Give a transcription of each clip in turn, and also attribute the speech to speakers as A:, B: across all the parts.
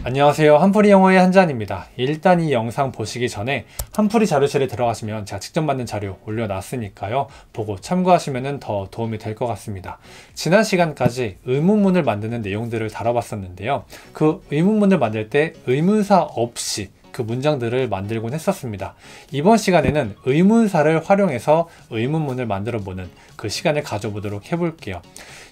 A: 안녕하세요. 한풀이 영어의 한잔입니다. 일단 이 영상 보시기 전에 한풀이 자료실에 들어가시면 제가 직접 만든 자료 올려놨으니까요. 보고 참고하시면 더 도움이 될 것 같습니다. 지난 시간까지 의문문을 만드는 내용들을 다뤄봤었는데요. 그 의문문을 만들 때 의문사 없이 그 문장들을 만들곤 했었습니다. 이번 시간에는 의문사를 활용해서 의문문을 만들어 보는 그 시간을 가져보도록 해볼게요.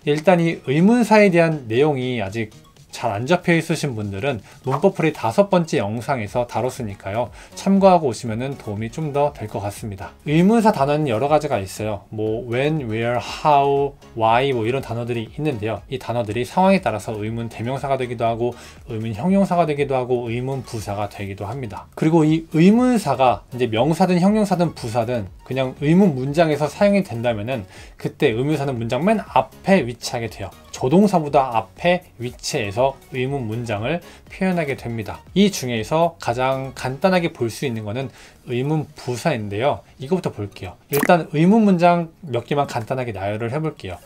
A: 일단 이 의문사에 대한 내용이 아직 잘 안 잡혀 있으신 분들은 문법풀이 5번째 영상에서 다뤘으니까요. 참고하고 오시면 도움이 좀 더 될 것 같습니다. 의문사 단어는 여러 가지가 있어요. when, where, how, why 뭐 이런 단어들이 있는데요. 이 단어들이 상황에 따라서 의문 대명사가 되기도 하고 의문 형용사가 되기도 하고 의문 부사가 되기도 합니다. 그리고 이 의문사가 이제 명사든 형용사든 부사든 그냥 의문 문장에서 사용이 된다면은 그때 의문사는 문장 맨 앞에 위치하게 돼요. 조동사보다 앞에 위치해서 의문 문장을 표현하게 됩니다. 이 중에서 가장 간단하게 볼 수 있는 것은 의문 부사인데요. 이거부터 볼게요. 일단 의문 문장 몇 개만 간단하게 나열을 해볼게요.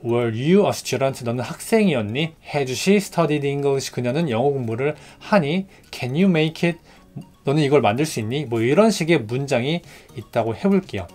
A: Were you a student? 너는 학생이었니? Had she studied English? 그녀는 영어 공부를 하니? Can you make it? 너는 이걸 만들 수 있니? 뭐 이런 식의 문장이 있다고 해볼게요.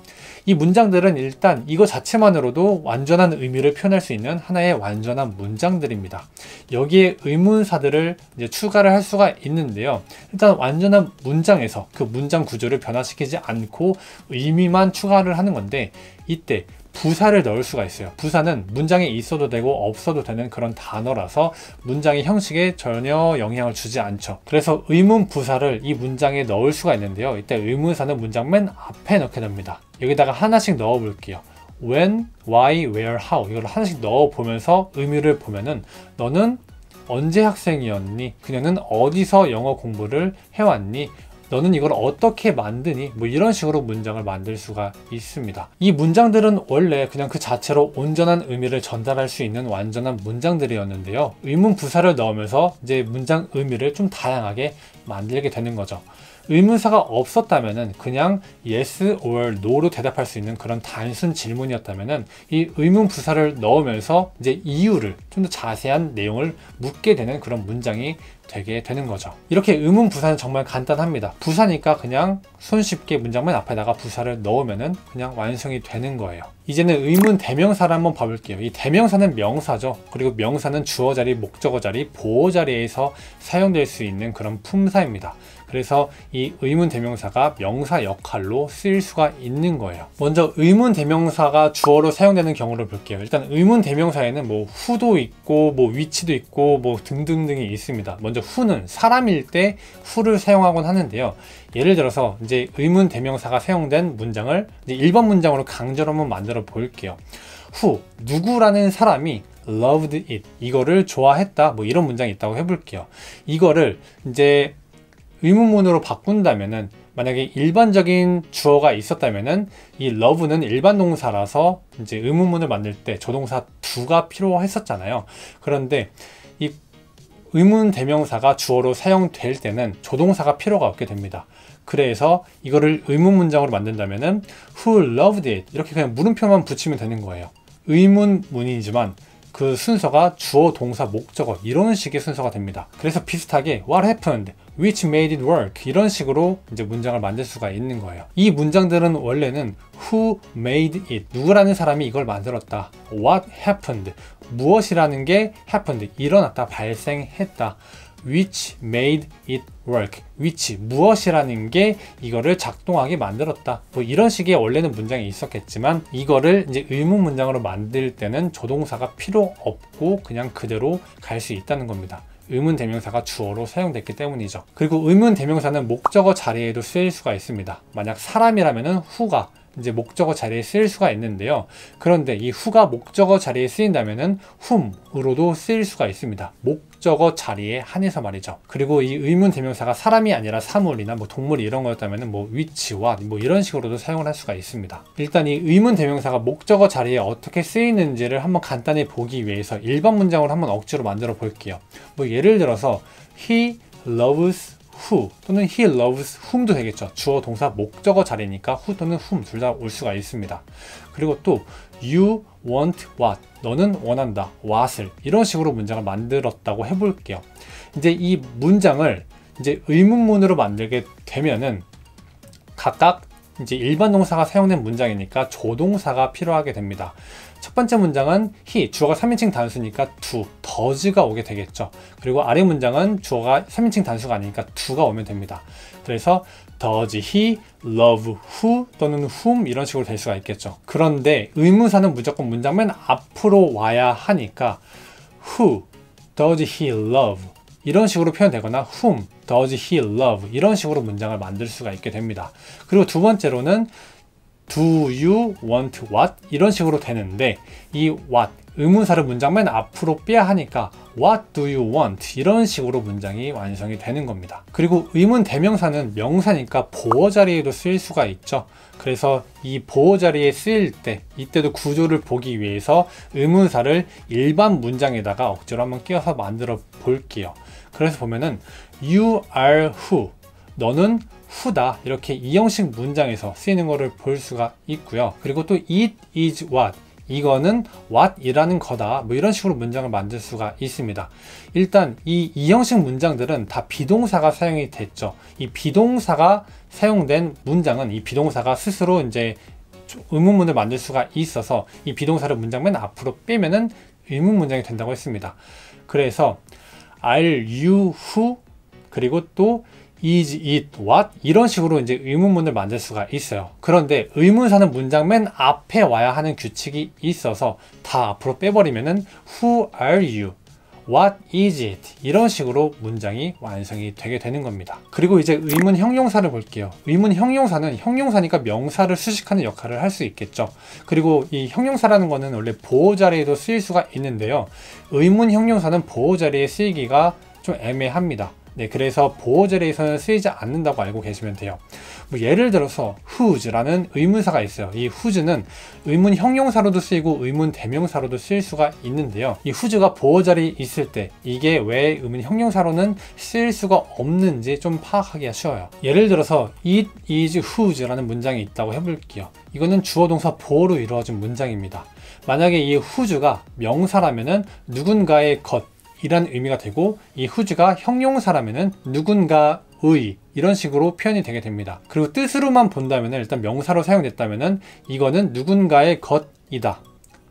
A: 이 문장들은 일단 이거 자체만으로도 완전한 의미를 표현할 수 있는 하나의 완전한 문장들입니다. 여기에 의문사들을 이제 추가를 할 수가 있는데요. 일단 완전한 문장에서 그 문장 구조를 변화시키지 않고 의미만 추가를 하는 건데 이때 부사를 넣을 수가 있어요. 부사는 문장에 있어도 되고 없어도 되는 그런 단어라서 문장의 형식에 전혀 영향을 주지 않죠. 그래서 의문 부사를 이 문장에 넣을 수가 있는데요. 이때 의문사는 문장 맨 앞에 넣게 됩니다. 여기다가 하나씩 넣어 볼게요. when, why, where, how 이걸 하나씩 넣어 보면서 의미를 보면은 너는 언제 학생이었니? 그녀는 어디서 영어 공부를 해왔니? 너는 이걸 어떻게 만드니? 뭐 이런 식으로 문장을 만들 수가 있습니다. 이 문장들은 원래 그냥 그 자체로 온전한 의미를 전달할 수 있는 완전한 문장들이었는데요. 의문 부사를 넣으면서 이제 문장 의미를 좀 다양하게 만들게 되는 거죠. 의문사가 없었다면은 그냥 yes or no로 대답할 수 있는 그런 단순 질문이었다면은 이 의문 부사를 넣으면서 이제 이유를 좀 더 자세한 내용을 묻게 되는 그런 문장이 되게 되는 거죠. 이렇게 의문 부사는 정말 간단합니다. 부사니까 그냥 손쉽게 문장 맨 앞에다가 부사를 넣으면은 그냥 완성이 되는 거예요. 이제는 의문 대명사를 한번 봐볼게요. 이 대명사는 명사죠. 그리고 명사는 주어 자리, 목적어 자리, 보어 자리에서 사용될 수 있는 그런 품사입니다. 그래서 이 의문 대명사가 명사 역할로 쓰일 수가 있는 거예요. 먼저 의문 대명사가 주어로 사용되는 경우를 볼게요. 일단 의문 대명사에는 뭐 who도 있고 뭐 which도 있고 뭐 등등등이 있습니다. 먼저 who는 사람일 때 who를 사용하곤 하는데요. 예를 들어서 이제 의문 대명사가 사용된 문장을 이제 1번 문장으로 강제로 한번 만들어 볼게요. who, 누구라는 사람이 loved it, 이거를 좋아했다. 뭐 이런 문장이 있다고 해볼게요. 이거를 이제 의문문으로 바꾼다면은 만약에 일반적인 주어가 있었다면은 이 love는 일반 동사라서 이제 의문문을 만들 때 조동사 do가 필요했었잖아요. 그런데 이 의문 대명사가 주어로 사용될 때는 조동사가 필요가 없게 됩니다. 그래서 이거를 의문 문장으로 만든다면은 who loved it 이렇게 그냥 물음표만 붙이면 되는 거예요. 의문문이지만 그 순서가 주어, 동사, 목적어 이런 식의 순서가 됩니다. 그래서 비슷하게 what happened, which made it work 이런 식으로 이제 문장을 만들 수가 있는 거예요. 이 문장들은 원래는 who made it, 누구라는 사람이 이걸 만들었다. what happened, 무엇이라는 게 happened, 일어났다, 발생했다. which made it work, which, 무엇이라는 게 이거를 작동하게 만들었다. 뭐 이런 식의 원래는 문장이 있었겠지만 이거를 이제 의문 문장으로 만들 때는 조동사가 필요 없고 그냥 그대로 갈 수 있다는 겁니다. 의문 대명사가 주어로 사용됐기 때문이죠. 그리고 의문 대명사는 목적어 자리에도 쓰일 수가 있습니다. 만약 사람이라면은 who가 이제 목적어 자리에 쓰일 수가 있는데요. 그런데 이 who가 목적어 자리에 쓰인다면은 whom으로도 쓰일 수가 있습니다. 목적어 자리에 한해서 말이죠. 그리고 이 의문 대명사가 사람이 아니라 사물이나 뭐 동물 이런 거였다면은 뭐 which, what 뭐 이런 식으로도 사용을 할 수가 있습니다. 일단 이 의문 대명사가 목적어 자리에 어떻게 쓰이는지를 한번 간단히 보기 위해서 일반 문장으로 한번 억지로 만들어 볼게요. 뭐 예를 들어서 he loves who 또는 he loves whom도 되겠죠. 주어 동사 목적어 자리니까 who 또는 whom 둘 다 올 수가 있습니다. 그리고 또 you want what 너는 원한다 what을 이런 식으로 문장을 만들었다고 해볼게요. 이제 이 문장을 이제 의문문으로 만들게 되면은 각각 이제 일반 동사가 사용된 문장이니까 조동사가 필요하게 됩니다. 첫 번째 문장은 he, 주어가 3인칭 단수니까 do, does가 오게 되겠죠. 그리고 아래 문장은 주어가 3인칭 단수가 아니니까 do가 오면 됩니다. 그래서 does he love who 또는 whom 이런 식으로 될 수가 있겠죠. 그런데 의문사는 무조건 문장 맨 앞으로 와야 하니까 who does he love 이런 식으로 표현되거나 whom does he love 이런 식으로 문장을 만들 수가 있게 됩니다. 그리고 두 번째로는 do you want what 이런 식으로 되는데 이 what 의문사를 문장 맨 앞으로 빼야 하니까 what do you want 이런 식으로 문장이 완성이 되는 겁니다. 그리고 의문 대명사는 명사니까 보어 자리에도 쓰일 수가 있죠. 그래서 이 보어 자리에 쓰일 때 이때도 구조를 보기 위해서 의문사를 일반 문장에다가 억지로 한번 끼워서 만들어 볼게요. 그래서 보면은 you are who 너는 who다 이렇게 이 형식 문장에서 쓰이는 것을 볼 수가 있고요. 그리고 또 it is what 이거는 what 이라는 거다 뭐 이런 식으로 문장을 만들 수가 있습니다. 일단 이 형식 문장들은 다 비동사가 사용이 됐죠. 이 비동사가 사용된 문장은 이 비동사가 스스로 이제 의문문을 만들 수가 있어서 이 비동사를 문장 맨 앞으로 빼면은 의문 문장이 된다고 했습니다. 그래서 are you who 그리고 또 is it what 이런 식으로 이제 의문문을 만들 수가 있어요. 그런데 의문사는 문장 맨 앞에 와야 하는 규칙이 있어서 다 앞으로 빼버리면은 who are you? What is it? 이런 식으로 문장이 완성이 되게 되는 겁니다. 그리고 이제 의문 형용사를 볼게요. 의문 형용사는 형용사니까 명사를 수식하는 역할을 할 수 있겠죠. 그리고 이 형용사라는 거는 원래 보호 자리에도 쓰일 수가 있는데요. 의문 형용사는 보호 자리에 쓰이기가 좀 애매합니다. 네, 그래서 보호 자리에서는 쓰이지 않는다고 알고 계시면 돼요. 뭐 예를 들어서 whose라는 의문사가 있어요. 이 whose는 의문 형용사로도 쓰이고 의문 대명사로도 쓰일 수가 있는데요. 이 whose가 보호 자리에 있을 때 이게 왜 의문 형용사로는 쓰일 수가 없는지 좀 파악하기가 쉬워요. 예를 들어서 it is whose라는 문장이 있다고 해볼게요. 이거는 주어 동사 보호로 이루어진 문장입니다. 만약에 이 whose가 명사라면은 누군가의 것 이란 의미가 되고 이 whose가 형용사라면은 누군가의 이런 식으로 표현이 되게 됩니다. 그리고 뜻으로만 본다면 일단 명사로 사용됐다면은 이거는 누군가의 것이다.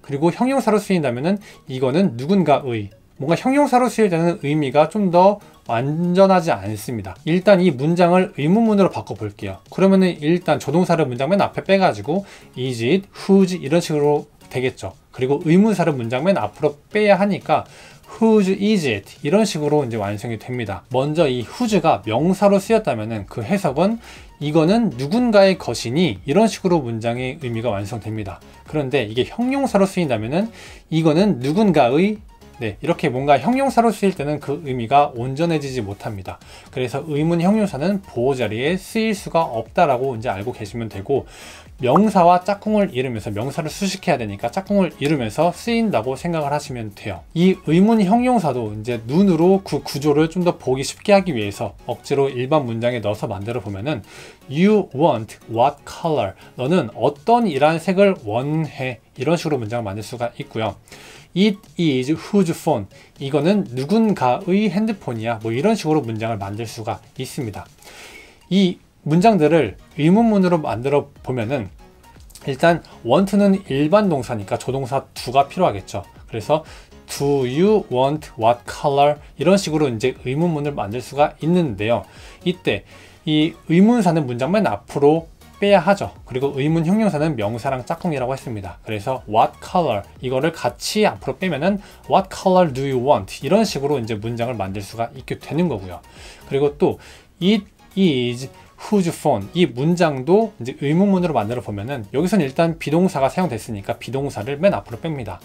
A: 그리고 형용사로 쓰인다면은 이거는 누군가의 뭔가 형용사로 쓰일 때는 의미가 좀 더 완전하지 않습니다. 일단 이 문장을 의문문으로 바꿔 볼게요. 그러면은 일단 조동사를 문장 맨 앞에 빼가지고 is it, whose 이런 식으로 되겠죠. 그리고 의문사를 문장 맨 앞으로 빼야 하니까 whose is it 이런 식으로 이제 완성이 됩니다. 먼저 이 whose가 명사로 쓰였다면은 그 해석은 이거는 누군가의 것이니 이런 식으로 문장의 의미가 완성됩니다. 그런데 이게 형용사로 쓰인다면은 이거는 누군가의 네, 이렇게 뭔가 형용사로 쓰일 때는 그 의미가 온전해지지 못합니다. 그래서 의문 형용사는 보호 자리에 쓰일 수가 없다라고 이제 알고 계시면 되고 명사와 짝꿍을 이루면서 명사를 수식해야 되니까 짝꿍을 이루면서 쓰인다고 생각을 하시면 돼요. 이 의문 형용사도 이제 눈으로 그 구조를 좀 더 보기 쉽게 하기 위해서 억지로 일반 문장에 넣어서 만들어 보면은 You want what color? 너는 어떤 이란 색을 원해? 이런 식으로 문장을 만들 수가 있고요. It is whose phone? 이거는 누군가의 핸드폰이야. 뭐 이런 식으로 문장을 만들 수가 있습니다. 이 문장들을 의문문으로 만들어 보면은 일단 want는 일반 동사니까 조동사 do가 필요하겠죠. 그래서 do you want what color? 이런 식으로 이제 의문문을 만들 수가 있는데요. 이때 이 의문사는 문장 맨 앞으로 빼야 하죠. 그리고 의문 형용사는 명사랑 짝꿍이라고 했습니다. 그래서 what color 이거를 같이 앞으로 빼면은 what color do you want? 이런 식으로 이제 문장을 만들 수가 있게 되는 거고요. 그리고 또 it is whose phone 이 문장도 이제 의문문으로 만들어 보면은 여기서는 일단 비동사가 사용됐으니까 비동사를 맨 앞으로 뺍니다.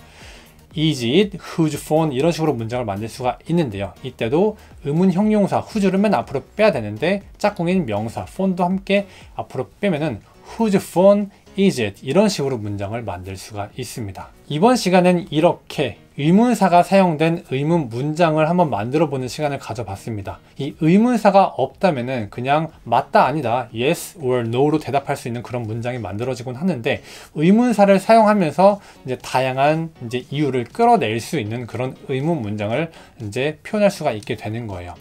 A: Is it whose phone 이런 식으로 문장을 만들 수가 있는데요. 이때도 의문 형용사 whose를 맨 앞으로 빼야 되는데 짝꿍인 명사 phone도 함께 앞으로 빼면은 whose phone is it 이런 식으로 문장을 만들 수가 있습니다. 이번 시간은 이렇게 의문사가 사용된 의문 문장을 한번 만들어 보는 시간을 가져봤습니다. 이 의문사가 없다면은 그냥 맞다 아니다 yes or no로 대답할 수 있는 그런 문장이 만들어지곤 하는데, 의문사를 사용하면서 이제 다양한 이제 이유를 끌어낼 수 있는 그런 의문 문장을 이제 표현할 수가 있게 되는 거예요.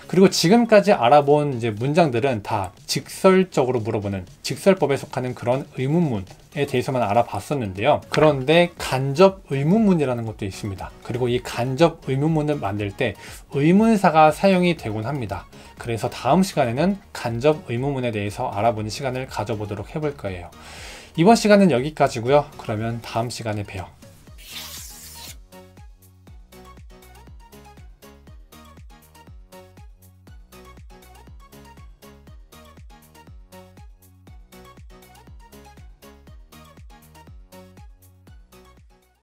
A: 그리고 지금까지 알아본 이제 문장들은 다 직설적으로 물어보는 직설법에 속하는 그런 의문문에 대해서만 알아봤었는데요. 그런데 간접 의문문이라는 것도 있습니다. 그리고 이 간접 의문문을 만들 때 의문사가 사용이 되곤 합니다. 그래서 다음 시간에는 간접 의문문에 대해서 알아보는 시간을 가져보도록 해볼 거예요. 이번 시간은 여기까지고요. 그러면 다음 시간에 봬요.